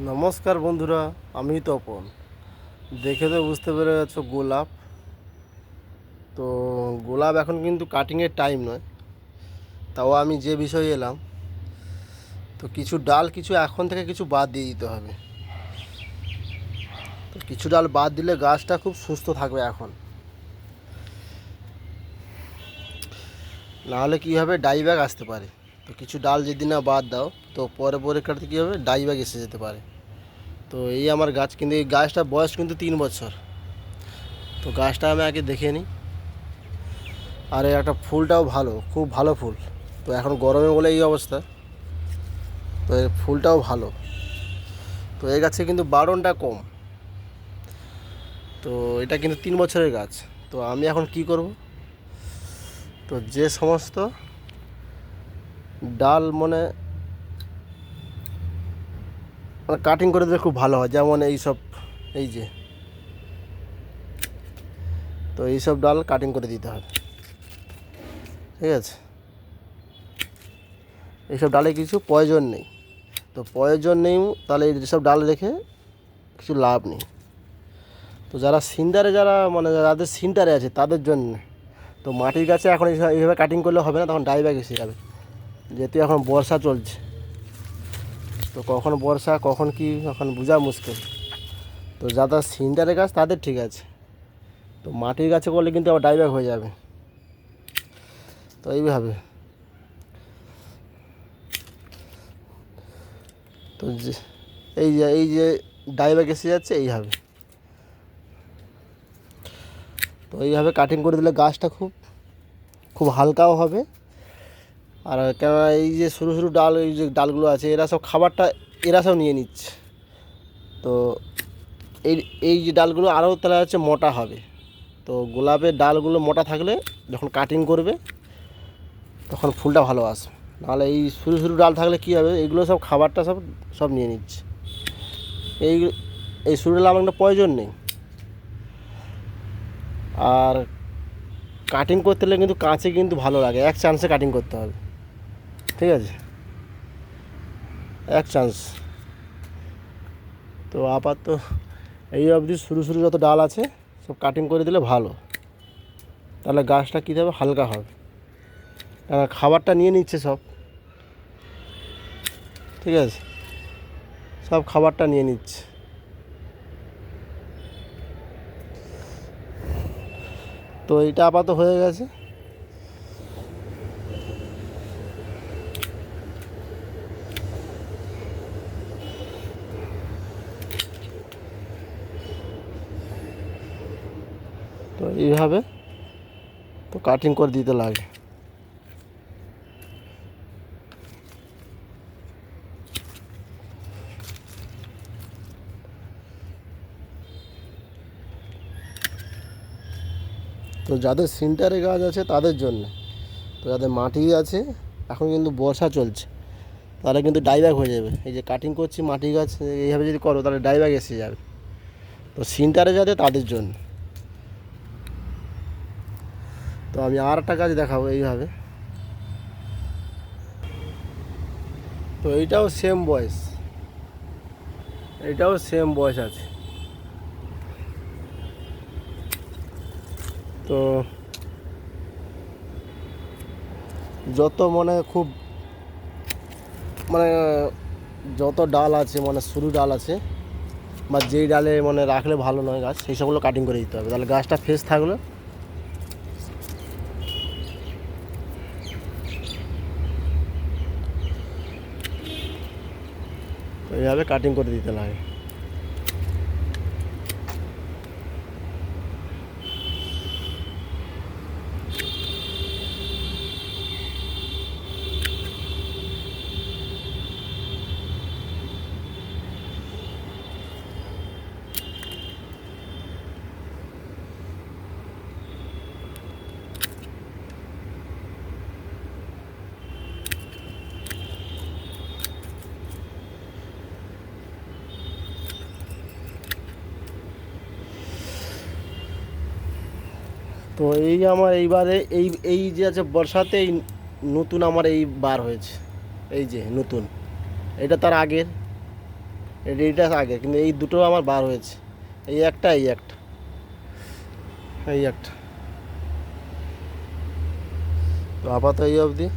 নমস্কার বন্ধুরা, আমি তপন। দেখে তো বুঝতে পেরে যাচ্ছ গোলাপ। তো গোলাপ এখন কিন্তু কাটিংয়ের টাইম নয়, তাও আমি যে বিষয়ে এলাম, তো কিছু ডাল এখন থেকে কিছু বাদ দিয়ে দিতে হবে। তো কিছু ডাল বাদ দিলে গাছটা খুব সুস্থ থাকবে এখন, নাহলে কী হবে, ডাইব্যাক আসতে পারে। তো কিছু ডাল যদি না বাদ দাও, তো পরে কাটতে কী হবে, ডাইব্যাক এসে যেতে পারে। তো এই আমার গাছ, কিন্তু এই গাছটার বয়স কিন্তু 3 বছর। তো গাছটা আমি আগে দেখে নিই। আর এই একটা ফুলটাও ভালো, খুব ভালো ফুল। তো এখন গরমে বলে এই অবস্থা, তো এর ফুলটাও ভালো। তো এই গাছে কিন্তু বারনটা কম। তো এটা কিন্তু 3 বছরের গাছ। তো আমি এখন কি করব, তো যে সমস্ত ডাল মানে কাটিং করে দিলে খুব ভালো হয়, যেমন এই সব, এই যে, তো এইসব ডাল কাটিং করে দিতে হবে। ঠিক আছে, এইসব ডালে কিছু প্রয়োজন নেই। তো প্রয়োজন নেই, তাহলে এইসব ডাল রেখে কিছু লাভ নেই। তো যারা সিন্টারে, যারা মানে যাদের সিন্টারে আছে তাদের জন্য। তো মাটির গাছে এখন এইভাবে কাটিং করলে হবে না, তখন ডাইব্যাক এসে যাবে, যেহেতু এখন বর্ষা চলছে। তো কখন বর্ষা কখন কি এখন বোঝা মুশকিল। তো যাদের সিন্টারের গাছ তাদের ঠিক আছে, তো মাটির গাছে করলে কিন্তু আবার ডাইব্যাক হয়ে যাবে। তো এইভাবে, তো এই যে ডাইব্যাক এসে যাচ্ছে এইভাবে। তো এইভাবে কাটিং করে দিলে গাছটা খুব খুব হালকাও হবে। আর কেন, এই যে সরু সরু ডাল, এই যে ডালগুলো আছে, এরা সব খাবারটা এরা সব নিয়ে নিচ্ছে। তো এই এই যে ডালগুলো আরও তাহলে হচ্ছে মোটা হবে। তো গোলাপের ডালগুলো মোটা থাকলে যখন কাটিং করবে তখন ফুলটা ভালো আসবে। নাহলে এই সরু সরু ডাল থাকলে কী হবে, এইগুলো সব খাবারটা সব সব নিয়ে নিচ্ছে। এই এই সরু ডাল আমার একটা প্রয়োজন নেই। আর কাটিং করতে হলে কিন্তু কাঁচে কিন্তু ভালো লাগে, এক চান্সে কাটিং করতে হবে। ঠিক আছে, এক চান্স। তো আপাতত এই অবধি সরু সরু যত ডাল আছে সব কাটিং করে দিলে ভালো, তাহলে গাছটা কী হবে, হালকা হবে। কারণ খাবারটা নিয়ে নিচ্ছে সব। ঠিক আছে, সব খাবারটা নিয়ে নিচ্ছে। তো এইটা আপাতত হয়ে গেছে। তো এইভাবে তো কাটিং করে দিতে লাগে। তো যাদের সিন্টারে গাছ আছে তাদের জন্য। তো যাদের মাটি আছে, এখন কিন্তু বর্ষা চলছে, তাহলে কিন্তু ডাইব্যাক হয়ে যাবে। এই যে কাটিং করছি মাটি গাছ, এইভাবে যদি করো তাহলে ডাইব্যাক এসে যাবে। তো সিন্টারে যাদের তাদের জন্য। তো আমি আর একটা গাছ দেখাবো এইভাবে। তো এইটাও সেম বয়স, এইটাও সেম বয়স আছে। তো যত মানে খুব মানে যত ডাল আছে, মানে সরু ডাল আছে, বা যেই ডালে মানে রাখলে ভালো নয় গাছ, সেই সবগুলো কাটিং করে দিতে হবে, তাহলে গাছটা ফ্রেশ থাকলো। তো এইভাবে কাটিং করে দিতে লাগে। তো এই যে আমার এইবারে এই এই যে আছে বর্ষাতে, এই নতুন আমার এই বার হয়েছে, এই যে নতুন, এটা তার আগের। এইটা আগে, কিন্তু এই দুটো আমার বার হয়েছে, এই একটা এই একটা এই একটা। তো আপাতত এই অবধি।